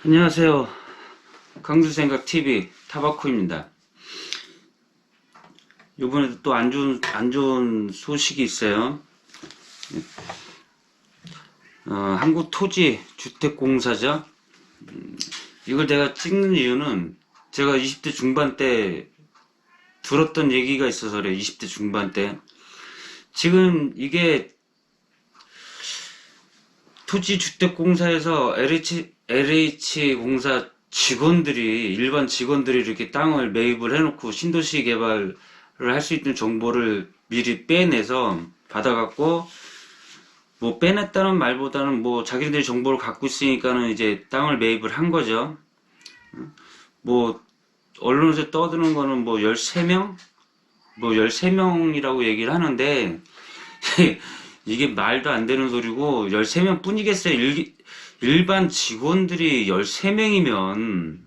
안녕하세요. 강주생각TV 타바코입니다. 이번에도 또 안 좋은 소식이 있어요. 한국토지주택공사죠. 이걸 내가 찍는 이유는 제가 20대 중반 때 들었던 얘기가 있어서 그래요. 20대 중반 때. 지금 이게 토지주택공사에서 LH공사 직원들이, 일반 직원들이 이렇게 땅을 매입을 해놓고 신도시 개발을 할 수 있는 정보를 미리 빼내서 받아갖고, 뭐 빼냈다는 말보다는 뭐 자기들이 정보를 갖고 있으니까는 이제 땅을 매입을 한 거죠. 뭐 언론에서 떠드는 거는 뭐 13명? 뭐 13명이라고 얘기를 하는데 이게 말도 안 되는 소리고 13명 뿐이겠어요. 일반 직원들이 13명이면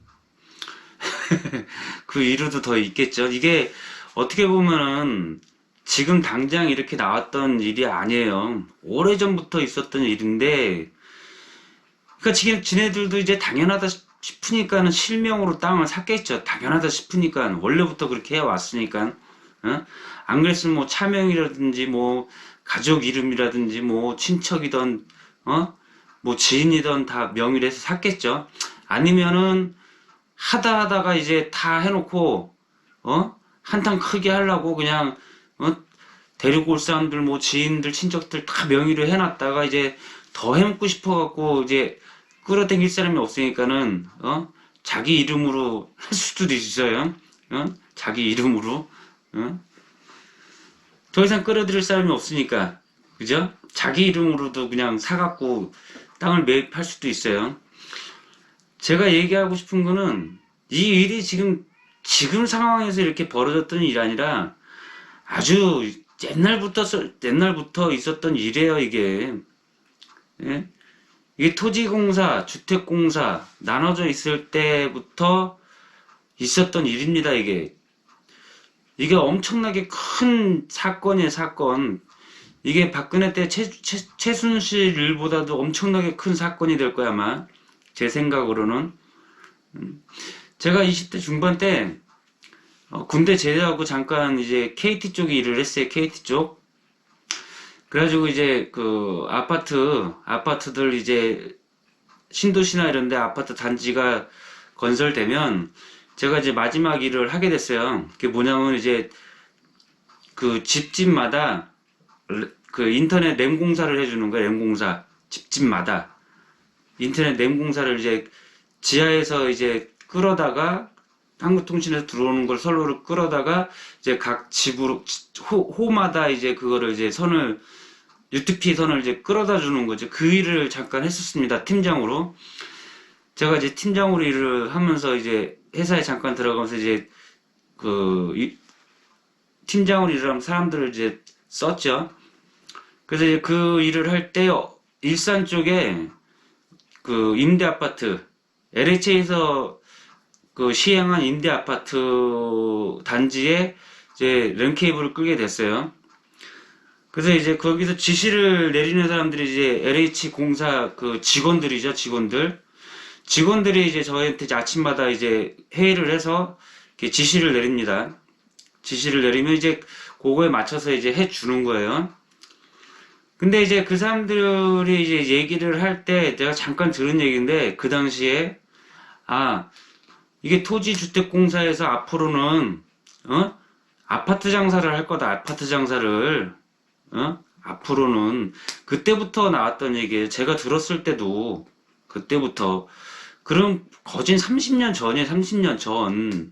그 이유도 더 있겠죠. 이게 어떻게 보면은 지금 당장 이렇게 나왔던 일이 아니에요. 오래전부터 있었던 일인데, 그러니까 지금 지네들도 이제 당연하다 싶으니까는 실명으로 땅을 샀겠죠. 당연하다 싶으니까 원래부터 그렇게 해왔으니까. 어? 안 그랬으면 뭐 차명이라든지 뭐 가족 이름이라든지 뭐 친척이던 뭐 지인이던 다 명의를 해서 샀겠죠. 아니면은 하다가 이제 다 해놓고 한탕 크게 하려고 그냥 어? 데리고 올 사람들 뭐 지인들 친척들 다 명의로 해놨다가 이제 더 해먹고 싶어갖고 이제 끌어당길 사람이 없으니까는 자기 이름으로 할 수도 있어요. 자기 이름으로 더 이상 끌어들일 사람이 없으니까, 그죠? 자기 이름으로도 그냥 사갖고 땅을 매입할 수도 있어요. 제가 얘기하고 싶은 거는 이 일이 지금 상황에서 이렇게 벌어졌던 일이 아니라 아주 옛날부터 있었던 일이에요, 이게. 예? 이게 토지공사, 주택공사 나눠져 있을 때부터 있었던 일입니다, 이게. 이게 엄청나게 큰 사건이에요, 사건. 이게 박근혜 때 최순실 일보다도 엄청나게 큰 사건이 될 거야, 아마. 제 생각으로는. 제가 20대 중반 때 군대 제대하고 잠깐 이제 KT 쪽에 일을 했어요, KT 쪽. 그래가지고 이제 그 아파트들 이제 신도시나 이런 데 아파트 단지가 건설되면 제가 이제 마지막 일을 하게 됐어요. 그게 뭐냐면 이제 그 집집마다 그 인터넷 램공사를 해주는 거예요. 램공사 집집마다 인터넷 램공사를 이제 지하에서 이제 끌어다가 한국통신에서 들어오는 걸 선로를 끌어다가 이제 각 집으로 호마다 이제 그거를 이제 선을 UTP 선을 이제 끌어다 주는 거죠. 그 일을 잠깐 했었습니다. 팀장으로. 제가 이제 팀장으로 일을 하면서 이제 회사에 잠깐 들어가면서 이제 그 팀장으로 일을 하면 사람들을 이제 썼죠. 그래서 이제 그 일을 할 때 일산 쪽에 그 임대 아파트 LH에서 그 시행한 임대 아파트 단지에 이제 랜케이블을 끌게 됐어요. 그래서 이제 거기서 지시를 내리는 사람들이 이제 LH 공사 그 직원들이죠, 직원들. 직원들이 이제 저희한테 이제 아침마다 이제 회의를 해서 이렇게 지시를 내립니다. 지시를 내리면 이제 그거에 맞춰서 이제 해 주는 거예요. 근데 이제 그 사람들이 이제 얘기를 할 때 내가 잠깐 들은 얘기인데 그 당시에 아, 이게 토지주택공사에서 앞으로는 아파트 장사를 할 거다. 아파트 장사를 앞으로는 그때부터 나왔던 얘기예요. 제가 들었을 때도 그때부터 그럼 거진 30년 전이에요. 30년 전.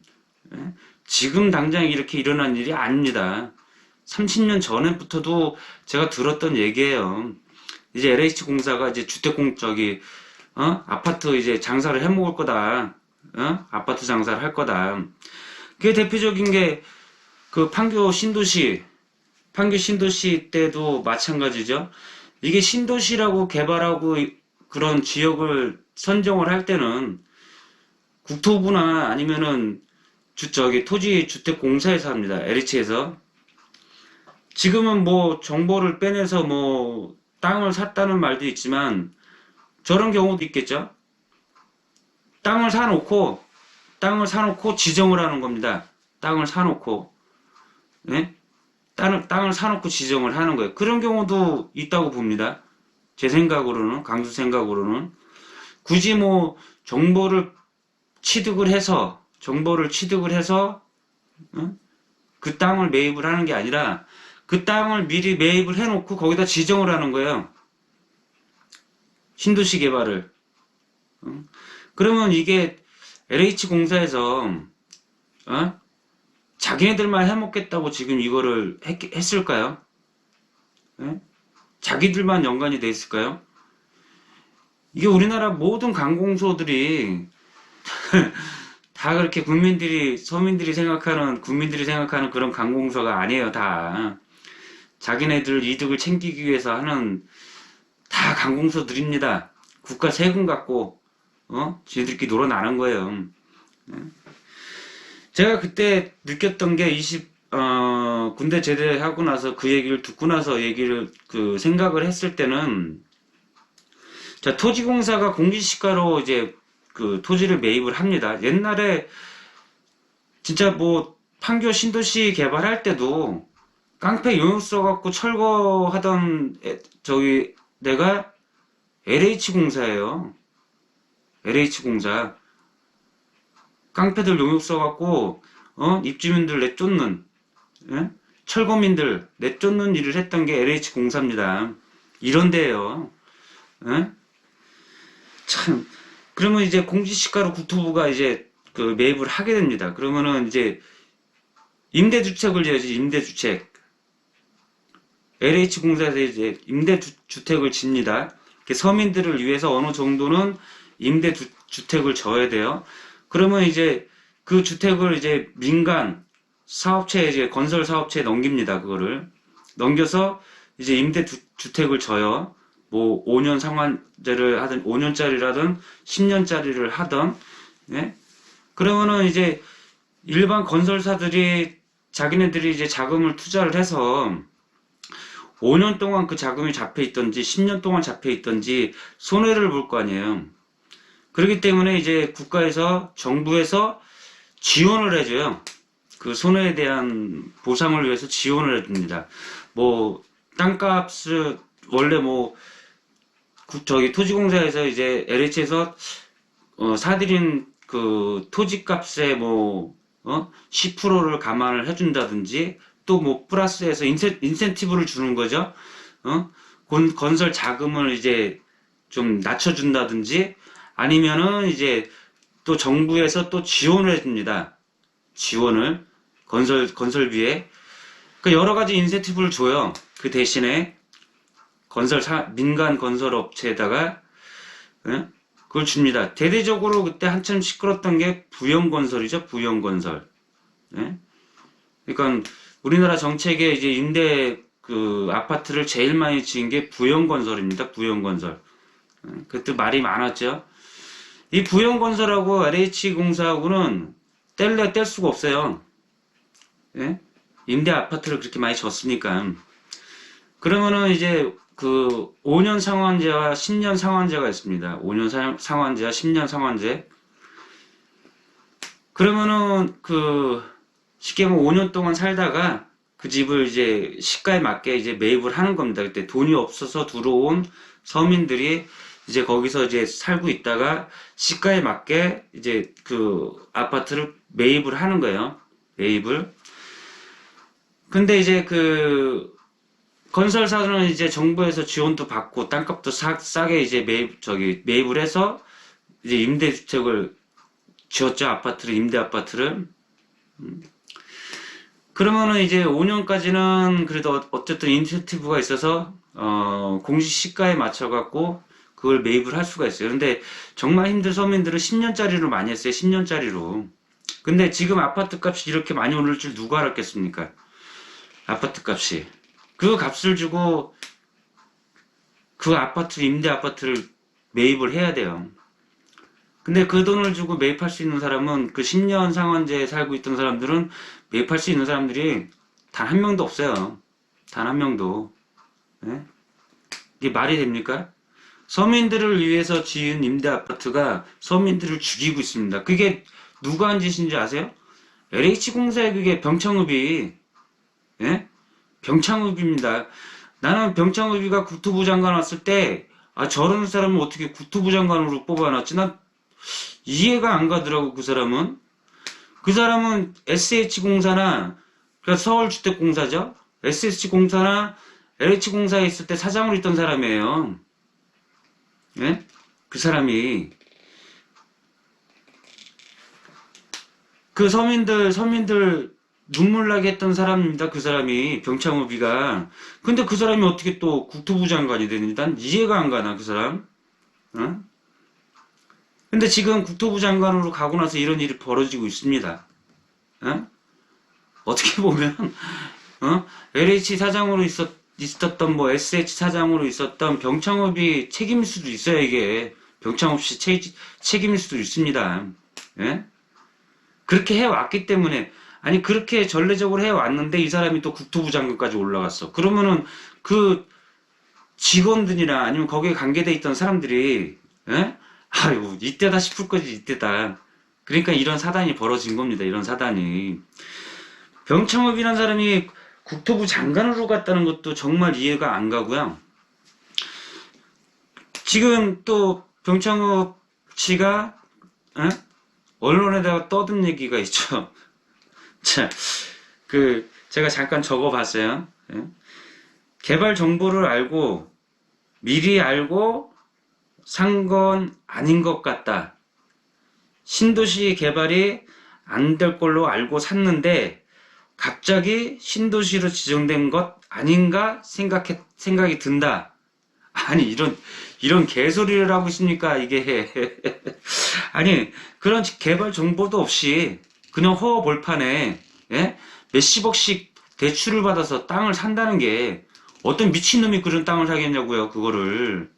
예? 지금 당장 이렇게 일어난 일이 아닙니다. 30년 전에부터도 제가 들었던 얘기예요. 이제 LH공사가 이제 저기 아파트 이제 장사를 해 먹을 거다. 아파트 장사를 할 거다. 그게 대표적인 게 그 판교 신도시 때도 마찬가지죠. 이게 신도시라고 개발하고 그런 지역을 선정을 할 때는 국토부나 아니면은 저기 토지주택공사에서 합니다. LH에서. 지금은 뭐 정보를 빼내서 뭐 땅을 샀다는 말도 있지만 저런 경우도 있겠죠. 땅을 사놓고 지정을 하는 겁니다. 땅을 사놓고, 예? 땅을 사놓고 지정을 하는 거예요. 그런 경우도 있다고 봅니다. 제 생각으로는, 강수 생각으로는. 굳이 뭐, 정보를 취득을 해서, 그 땅을 매입을 하는 게 아니라, 그 땅을 미리 매입을 해놓고 거기다 지정을 하는 거예요. 신도시 개발을. 그러면 이게 LH공사에서 자기네들만 해먹겠다고 지금 이거를 했을까요? 예? 자기들만 연관이 돼 있을까요? 이게 우리나라 모든 관공서들이 다 그렇게 서민들이 생각하는 그런 관공서가 아니에요, 다. 자기네들 이득을 챙기기 위해서 하는 다 관공서들입니다. 국가 세금 갖고, 지들끼리 놀아나는 거예요. 제가 그때 느꼈던 게 군대 제대하고 나서 그 얘기를 듣고 나서 생각을 했을 때는, 자, 토지공사가 공시시가로 이제 그 토지를 매입을 합니다. 옛날에 진짜 뭐 판교 신도시 개발할 때도 깡패 용역 써갖고 철거하던 내가 LH공사예요. LH공사. 깡패들 용역 써갖고 입주민들 내쫓는, 예? 철거민들 내쫓는 일을 했던 게 LH공사입니다. 이런 데예요. 예? 참. 그러면 이제 공시시가로 국토부가 이제 그 매입을 하게 됩니다. 그러면은 이제 임대주택을 지어야지, 임대주택. LH공사에서 이제 임대주택을 집니다. 서민들을 위해서 어느 정도는 임대주택을 져야 돼요. 그러면 이제 그 주택을 이제 민간 사업체에 이제 건설 사업체에 넘깁니다. 그거를 넘겨서 이제 임대주택을 져요. 뭐 5년 상환제를 하든 5년짜리라든 10년짜리를 하든, 예? 그러면은 이제 일반 건설사들이 자기네들이 이제 자금을 투자를 해서 5년 동안 그 자금이 잡혀 있던지 10년 동안 잡혀 있던지 손해를 볼 거 아니에요. 그렇기 때문에 이제 정부에서 지원을 해줘요. 그 손해에 대한 보상을 위해서 지원을 해줍니다. 뭐 땅값을 원래 뭐 토지공사에서 이제 LH에서 사들인 그 토지값의 뭐 10%를 감안을 해준다든지 또 뭐 플러스해서 인센티브를 주는 거죠. 건설 자금을 이제 좀 낮춰준다든지 아니면은 이제 또 정부에서 또 지원을 해줍니다. 지원을 건설비에 그 여러 가지 인센티브를 줘요. 그 대신에 민간 건설 업체에다가 그걸 줍니다. 대대적으로 그때 한참 시끄럽던 게 부영건설이죠. 부영건설. 그러니까 우리나라 정책에 이제 임대 그 아파트를 제일 많이 지은 게 부영건설입니다. 부영건설. 그때 말이 많았죠. 이 부영건설하고 LH공사하고는 뗄 수가 없어요. 예? 임대 아파트를 그렇게 많이 줬으니까. 그러면은 이제 그 5년 상환제와 10년 상환제가 있습니다. 5년 상환제와 10년 상환제. 그러면은 쉽게 뭐 5년 동안 살다가 그 집을 이제 시가에 맞게 이제 매입을 하는 겁니다. 그때 돈이 없어서 들어온 서민들이 이제 거기서 이제 살고 있다가 시가에 맞게 이제 그 아파트를 매입을 하는 거예요. 매입을. 근데 이제 그 건설사들은 이제 정부에서 지원도 받고 땅값도 싸게 이제 매입을 해서 이제 임대주택을 지었죠. 임대 아파트를. 그러면은 이제 5년까지는 그래도 어쨌든 인센티브가 있어서 공시시가에 맞춰갖고 그걸 매입을 할 수가 있어요. 근데 정말 힘든 서민들은 10년짜리로 많이 했어요. 10년짜리로. 근데 지금 아파트 값이 이렇게 많이 오를 줄 누가 알았겠습니까? 아파트 값이. 그 값을 주고 그 임대 아파트를 매입을 해야 돼요. 근데 그 돈을 주고 매입할 수 있는 사람은 그 10년 상환제에 살고 있던 사람들은 매입할 수 있는 사람들이 단 한 명도 없어요. 단 한 명도. 네? 이게 말이 됩니까? 서민들을 위해서 지은 임대 아파트가 서민들을 죽이고 있습니다. 그게 누가 한 짓인지 아세요? LH공사의 그게 병창읍이, 예? 병창읍입니다. 나는 병창읍이가 국토부 장관 왔을 때, 아, 저런 사람을 어떻게 국토부 장관으로 뽑아놨지? 난 이해가 안 가더라고, 그 사람은. 그 사람은 SH공사나, 그러니까 서울주택공사죠? SH공사나 LH공사에 있을 때 사장으로 있던 사람이에요. 예? 그 사람이. 그 서민들 눈물 나게 했던 사람입니다. 그 사람이 병창호비가. 근데 그 사람이 어떻게 또 국토부 장관이 되는지 난 이해가 안 가나 그 사람. 어? 근데 지금 국토부 장관으로 가고 나서 이런 일이 벌어지고 있습니다. 어? 어떻게 보면 LH 사장으로 있었던 뭐 SH 사장으로 있었던 병창업이 책임일 수도 있어요. 이게 병창업 씨 책임일 수도 있습니다. 예? 그렇게 해왔기 때문에, 아니 그렇게 전례적으로 해왔는데 이 사람이 또 국토부 장관까지 올라갔어. 그러면은 그 직원들이나 아니면 거기에 관계돼 있던 사람들이, 예? 아유 이때다 싶을 거지. 이때다. 그러니까 이런 사단이 벌어진 겁니다. 이런 사단이. 병창업이라는 사람이 국토부 장관으로 갔다는 것도 정말 이해가 안 가고요. 지금 또 병창업 씨가, 예? 언론에다가 떠든 얘기가 있죠. 자, 제가 잠깐 적어봤어요. 예? 개발 정보를 알고, 미리 알고 산 건 아닌 것 같다. 신도시 개발이 안 될 걸로 알고 샀는데, 갑자기 신도시로 지정된 것 아닌가 생각이 든다. 아니, 이런 개소리를 하고 있습니까, 이게. 아니, 그런 개발 정보도 없이, 그냥 허허벌판에, 예? 몇십억씩 대출을 받아서 땅을 산다는 게, 어떤 미친놈이 그런 땅을 사겠냐고요, 그거를.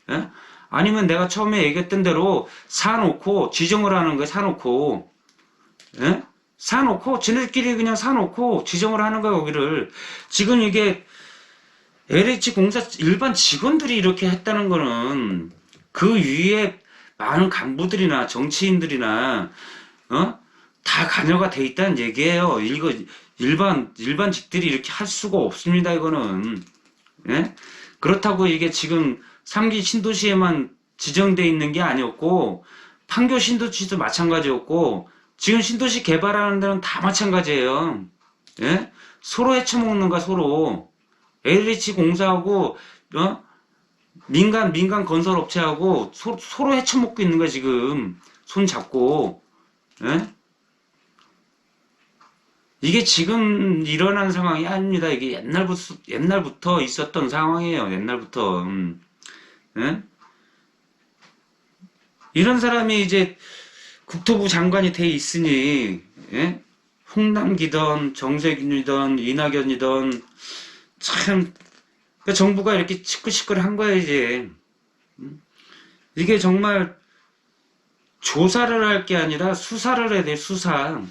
예? 아니면 내가 처음에 얘기했던 대로 사놓고, 지정을 하는 거야, 사놓고. 예? 사놓고, 지네들끼리 그냥 사놓고, 지정을 하는 거야, 거기를. 지금 이게, LH공사 일반 직원들이 이렇게 했다는 거는 그 위에 많은 간부들이나 정치인들이나 다 관여가 돼 있다는 얘기예요. 이거 일반직들이 이렇게 할 수가 없습니다. 이거는. 예? 그렇다고 이게 지금 3기 신도시에만 지정돼 있는 게 아니었고 판교 신도시도 마찬가지였고 지금 신도시 개발하는 데는 다 마찬가지예요. 예? 서로 헤쳐먹는 거야 서로. LH공사하고 민간 건설 업체하고 서로 헤쳐먹고 있는 거야 지금. 손 잡고. 예? 이게 지금 일어난 상황이 아닙니다. 이게 옛날부터 있었던 상황이에요. 옛날부터. 예? 이런 사람이 이제 국토부 장관이 돼 있으니, 예? 홍남기든 정세균이든 이낙연이든 참, 그 정부가 이렇게 시끌시끌한 거야, 이제. 이게 정말 조사를 할 게 아니라 수사를 해야 돼, 수사.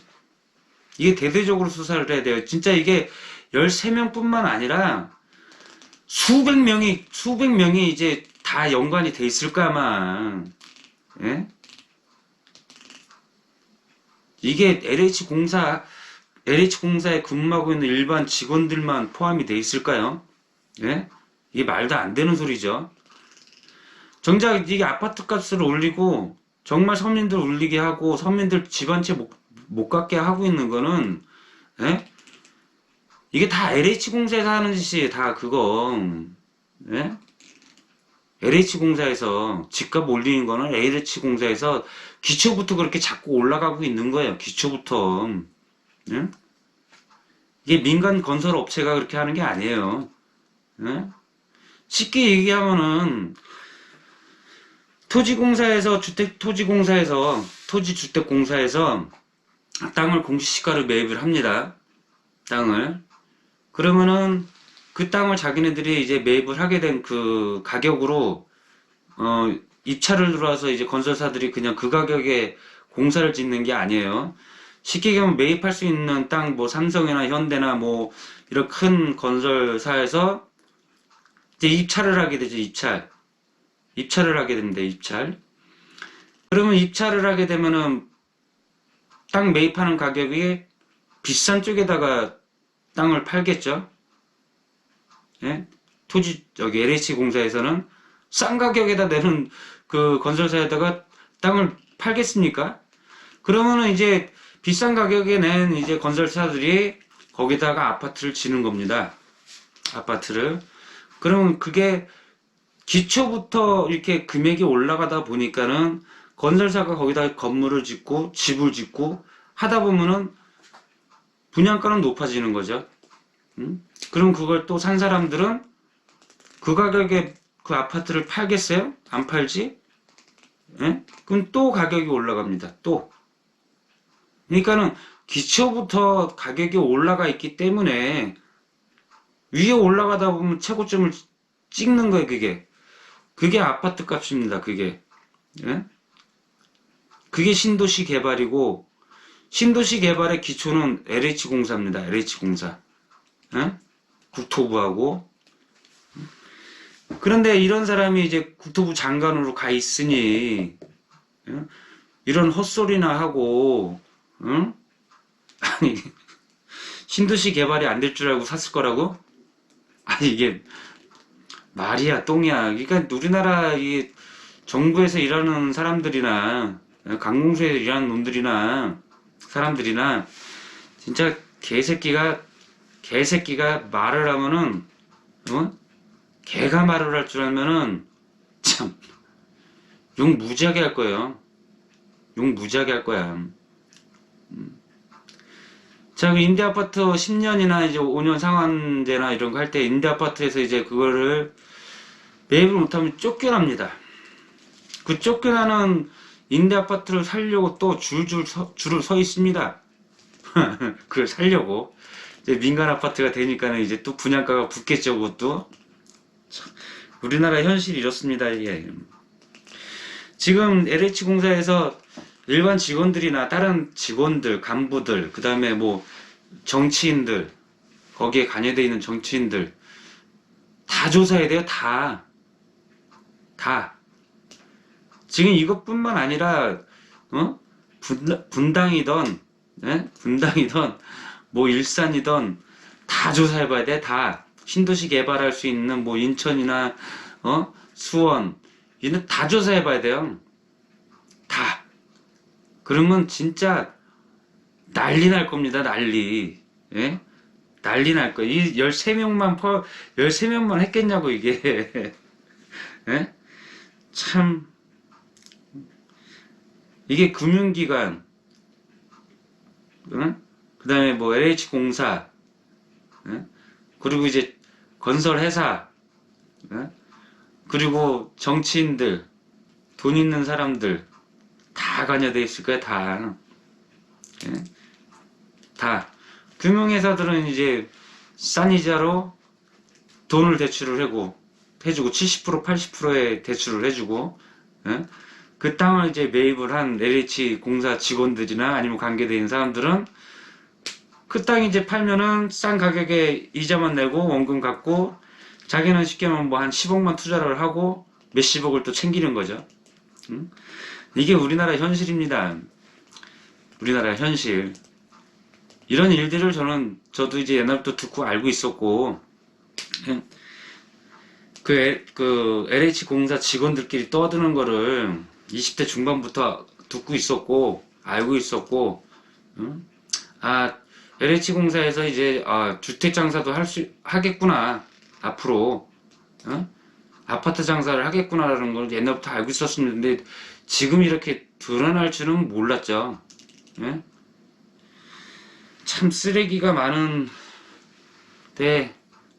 이게 대대적으로 수사를 해야 돼요. 진짜 이게 13명뿐만 아니라 수백 명이 이제 다 연관이 돼 있을 거야, 아마. 예? 이게 LH공사에 근무하고 있는 일반 직원들만 포함이 돼 있을까요? 예? 이게 말도 안 되는 소리죠. 정작 이게 아파트 값을 올리고 정말 서민들 울리게 하고 서민들 집 한 채 못 갖게 하고 있는 거는 예? 이게 다 LH공사에서 하는 짓이에요. 다 그거. 예? LH공사에서 집값 올리는 거는 LH공사에서 기초부터 그렇게 자꾸 올라가고 있는 거예요. 기초부터. 예? 이게 민간 건설 업체가 그렇게 하는 게 아니에요. 예? 쉽게 얘기하면은 토지주택공사에서 땅을 공시시가로 매입을 합니다. 땅을. 그러면은 그 땅을 자기네들이 이제 매입을 하게 된 그 가격으로 입찰을 들어와서 이제 건설사들이 그냥 그 가격에 공사를 짓는 게 아니에요. 쉽게 얘기하면 매입할 수 있는 땅 뭐 삼성이나 현대나 뭐 이런 큰 건설사에서 이제 입찰을 하게 되죠. 입찰. 입찰을 하게 됩니다. 입찰. 그러면 입찰을 하게 되면은 땅 매입하는 가격이 비싼 쪽에다가 땅을 팔겠죠. 예? 여기 LH 공사에서는 싼 가격에다 내는 그 건설사에다가 땅을 팔겠습니까? 그러면은 이제 비싼 가격에 낸 이제 건설사들이 거기다가 아파트를 지는 겁니다. 아파트를. 그러면 그게 기초부터 이렇게 금액이 올라가다 보니까는 건설사가 거기다 건물을 짓고 집을 짓고 하다 보면은 분양가는 높아지는 거죠. 그럼 그걸 또 산 사람들은 그 가격에 그 아파트를 팔겠어요? 안 팔지? 예? 그럼 또 가격이 올라갑니다. 또. 그러니까는 기초부터 가격이 올라가 있기 때문에 위에 올라가다 보면 최고점을 찍는 거예요, 그게. 그게 아파트 값입니다, 그게. 예? 그게 신도시 개발이고, 신도시 개발의 기초는 LH공사입니다, LH공사. 예? 국토부하고. 그런데 이런 사람이 이제 국토부 장관으로 가 있으니, 예? 이런 헛소리나 하고, 응? 아니, 신도시 개발이 안 될 줄 알고 샀을 거라고? 아니, 이게 말이야, 똥이야. 그러니까 우리나라 이 정부에서 일하는 사람들이나, 관공서에서 일하는 놈들이나, 사람들이나, 진짜 개새끼가 말을 하면은, 어? 개가 말을 할 줄 알면은, 참, 욕 무지하게 할 거예요. 욕 무지하게 할 거야. 자, 임대아파트 10년이나 이제 5년 상환제나 이런 거 할 때 임대아파트에서 이제 그거를 매입을 못하면 쫓겨납니다. 그 쫓겨나는 임대아파트를 살려고 또 줄을 서 있습니다. 그걸 살려고. 이제 민간 아파트가 되니까는 이제 또 분양가가 붙겠죠, 그것도. 참, 우리나라 현실이 이렇습니다, 이게. 지금 LH공사에서 일반 직원들이나 다른 직원들, 간부들, 그 다음에 뭐 정치인들, 거기에 관여되어 있는 정치인들 다 조사해야 돼요. 다. 지금 이것뿐만 아니라 분당이던 분당이던 뭐 일산이던 다 조사해봐야 돼. 다. 신도시 개발할 수 있는 뭐 인천이나 수원 이는 다 조사해봐야 돼요. 다. 그러면 진짜 난리 날 겁니다. 난리. 예? 난리 날 거예요. 이 13명만 했겠냐고 이게. 예? 참 이게 금융기관 응? 그다음에 뭐 LH공사 응? 그리고 이제 건설회사 응? 그리고 정치인들 돈 있는 사람들 다 관여돼 있을 거야. 다. 예? 다. 금융회사들은 이제 싼 이자로 돈을 대출을 해주고 70% 80%의 대출을 해주고 예? 그 땅을 이제 매입을 한 LH 공사 직원들이나 아니면 관계되어 있는 사람들은 그 땅 이제 팔면은 싼 가격에 이자만 내고 원금 갚고 자기는 쉽게 말하면 뭐 한 10억만 투자를 하고 몇십억을 또 챙기는 거죠. 이게 우리나라 현실입니다. 우리나라 현실. 이런 일들을 저도 이제 옛날부터 듣고 알고 있었고, 그 LH 공사 직원들끼리 떠드는 거를 20대 중반부터 듣고 있었고, 알고 있었고, LH 공사에서 이제, 주택 장사도 하겠구나, 앞으로, 아파트 장사를 하겠구나라는 걸 옛날부터 알고 있었는데, 지금 이렇게 드러날 줄은 몰랐죠. 예? 참 쓰레기가 많은데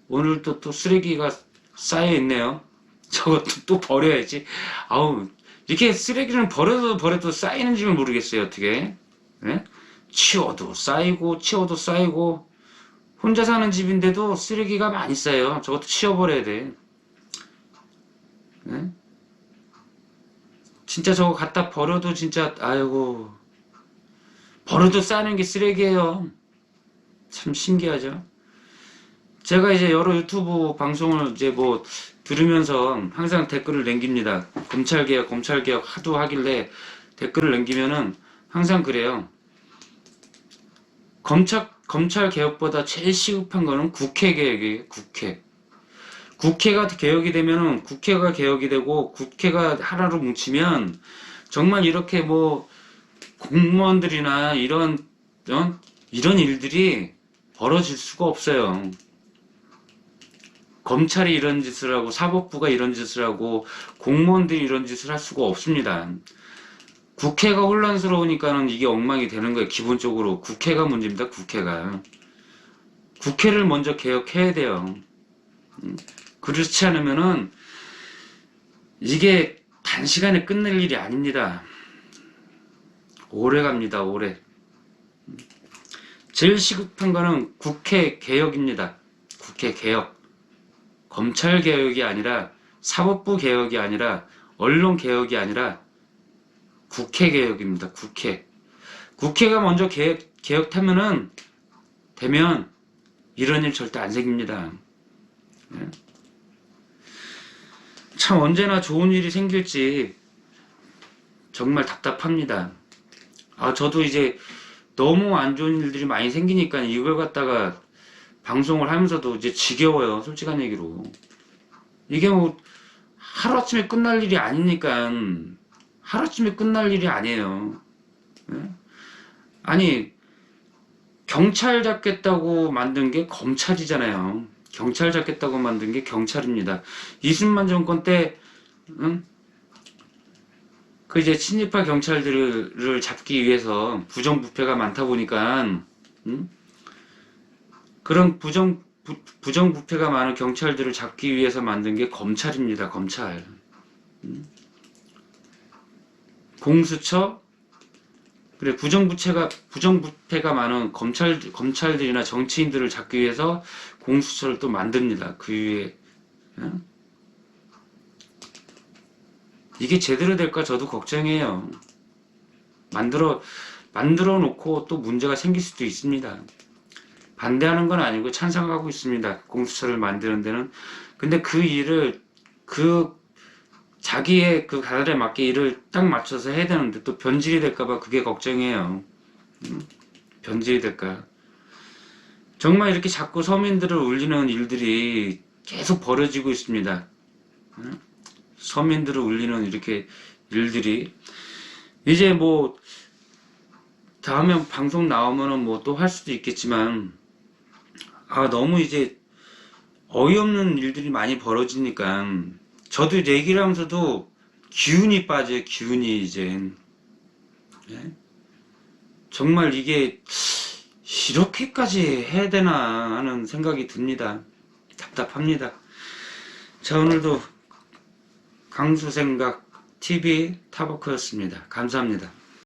오늘도 또 쓰레기가 쌓여 있네요. 저것도 또 버려야지. 아우 이렇게 쓰레기는 버려도 쌓이는지는 모르겠어요. 어떻게 예? 치워도 쌓이고 혼자 사는 집인데도 쓰레기가 많이 쌓여요. 저것도 치워버려야 돼. 예? 진짜 저거 갖다 버려도 진짜 아이고 버려도 쌓이는 게 쓰레기예요. 참 신기하죠. 제가 이제 여러 유튜브 방송을 이제 뭐 들으면서 항상 댓글을 남깁니다. 검찰개혁 하도 하길래 댓글을 남기면은 항상 그래요. 검찰 개혁보다 제일 시급한 거는 국회 개혁이에요. 국회가 개혁이 되면은 국회가 개혁이 되고 국회가 하나로 뭉치면 정말 이렇게 뭐 공무원들이나 이런 일들이 벌어질 수가 없어요. 검찰이 이런 짓을 하고 사법부가 이런 짓을 하고 공무원들이 이런 짓을 할 수가 없습니다. 국회가 혼란스러우니까는 이게 엉망이 되는 거예요. 기본적으로 국회가 문제입니다. 국회를 먼저 개혁해야 돼요. 그렇지 않으면은 이게 단시간에 끝낼 일이 아닙니다. 오래 갑니다. 오래. 제일 시급한 거는 국회 개혁입니다. 국회 개혁. 검찰 개혁이 아니라 사법부 개혁이 아니라 언론 개혁이 아니라 국회 개혁입니다. 국회가 먼저 되면 이런 일 절대 안 생깁니다. 참 언제나 좋은 일이 생길지 정말 답답합니다. 저도 이제 너무 안 좋은 일들이 많이 생기니까 이걸 갖다가 방송을 하면서도 이제 지겨워요. 솔직한 얘기로. 이게 뭐 하루아침에 끝날 일이 아니니까 하루아침에 끝날 일이 아니에요. 아니 경찰 잡겠다고 만든 게 검찰이잖아요. 경찰 잡겠다고 만든 게 경찰입니다. 이승만 정권 때 그 이제 친일파 경찰들을 잡기 위해서 부정부패가 많다 보니까 그런 부정부패가 많은 경찰들을 잡기 위해서 만든 게 검찰입니다. 검찰. 공수처 그래 부정부패가 많은 검찰들이나 정치인들을 잡기 위해서 공수처를 또 만듭니다. 그 위에 이게 제대로 될까 저도 걱정해요. 만들어 놓고 또 문제가 생길 수도 있습니다. 반대하는 건 아니고 찬성하고 있습니다. 공수처를 만드는 데는. 근데 그 일을 자기의 그 가달에 맞게 일을 딱 맞춰서 해야 되는데 또 변질이 될까봐 그게 걱정이에요. 변질이 될까. 정말 이렇게 자꾸 서민들을 울리는 일들이 계속 벌어지고 있습니다. 서민들을 울리는 이렇게 일들이 이제 뭐 다음에 방송 나오면은 뭐 또 할 수도 있겠지만 너무 이제 어이없는 일들이 많이 벌어지니까 저도 얘기를 하면서도 기운이 빠져요. 기운이 이제 정말 이게 이렇게까지 해야 되나 하는 생각이 듭니다. 답답합니다. 자, 오늘도 강수생각 TV 타버크였습니다. 감사합니다.